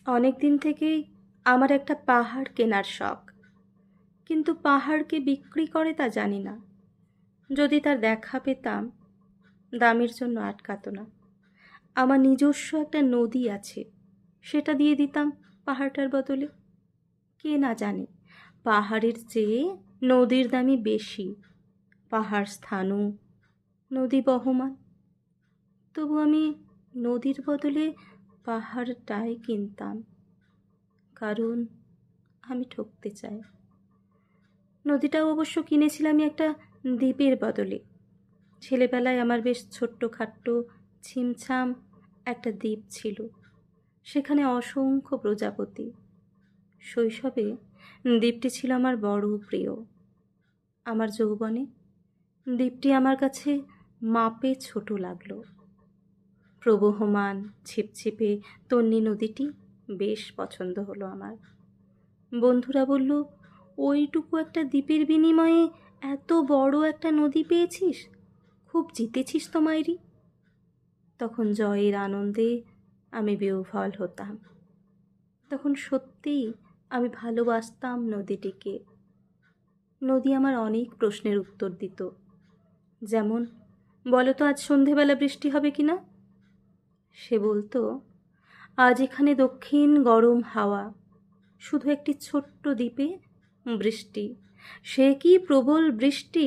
অনেক দিন থেকেই আমার একটা পাহাড় কেনার শখ, কিন্তু পাহাড়কে বিক্রি করে তা জানি না। যদি তার দেখা পেতাম, দামের জন্য আটকাতো না। আমার নিজস্ব একটা নদী আছে, সেটা দিয়ে দিতাম পাহাড়টার বদলে। কে না জানে পাহাড়ের চেয়ে নদীর দামই বেশি। পাহাড় স্থাণু, নদী বহমান। তবু আমি নদীর বদলে পাহাড়টাই কিনতাম, কারণ আমি ঠকতে চাই। নদীটাও অবশ্য কিনেছিলাম একটা দ্বীপের বদলে। ছেলেবেলায় আমার বেশ ছোট্টখাট্ট ছিমছাম একটা দ্বীপ ছিল, সেখানে অসংখ্য প্রজাপতি। শৈশবে দ্বীপটি ছিল আমার বড় প্রিয়। আমার যৌবনে দ্বীপটি আমার কাছে মাপে ছোট লাগলো। প্রবহমান ছিপছিপে তন্বী নদীটি বেশ পছন্দ হলো আমার। বন্ধুরা বলল, ওইটুকু একটা দ্বীপের বিনিময়ে এত বড় একটা নদী পেয়েছিস, খুব জিতেছিস তো মাইরি। তখন জয়ের আনন্দে আমি বিহ্বল হতাম। তখন সত্যিই আমি ভালোবাসতাম নদীটিকে। নদী আমার অনেক প্রশ্নের উত্তর দিত, যেমন, বলো তো আজ সন্ধেবেলা বৃষ্টি হবে কি না। সে বলতো, আজ এখানে দক্ষিণ গরম হাওয়া, শুধু একটি ছোট্ট দ্বীপে বৃষ্টি, সে কি প্রবল বৃষ্টি,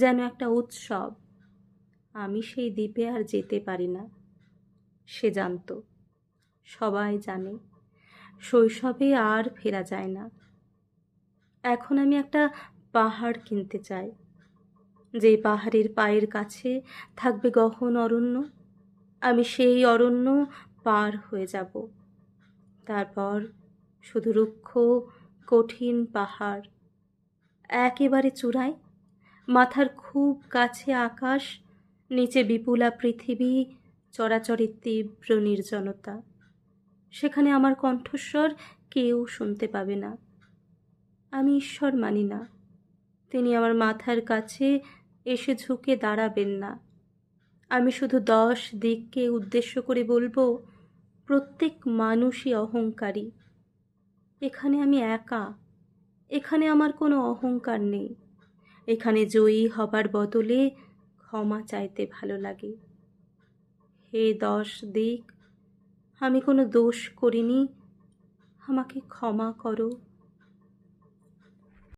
যেন একটা উৎসব। আমি সেই দ্বীপে আর যেতে পারি না। সে জানত, সবাই জানে, শৈশবে আর ফেরা যায় না। এখন আমি একটা পাহাড় কিনতে চাই, যে পাহাড়ের পায়ের কাছে থাকবে গহন অরণ্য। আমি সেই অরণ্য পার হয়ে যাব। তারপর শুধু রুক্ষ কঠিন পাহাড়, একেবারে চূড়ায়, মাথার খুব কাছে আকাশ, নিচে বিপুলা পৃথিবী, চরাচরের তীব্র নির্জনতা। সেখানে আমার কণ্ঠস্বর কেউ শুনতে পাবে না। আমি ঈশ্বর মানি না, তিনি আমার মাথার কাছে এসে ঝুঁকে দাঁড়াবেন না। আমি শুধু 10 দিককে উদ্দেশ্য করে বলবো, প্রত্যেক মানুষই অহংকারী। এখানে আমি একা, এখানে আমার কোনো অহংকার নেই। এখানে জয়ী হবার বদলে ক্ষমা চাইতে ভালো লাগে। হে 10 দিক, আমি কোনো দোষ করিনি, আমাকে ক্ষমা করো।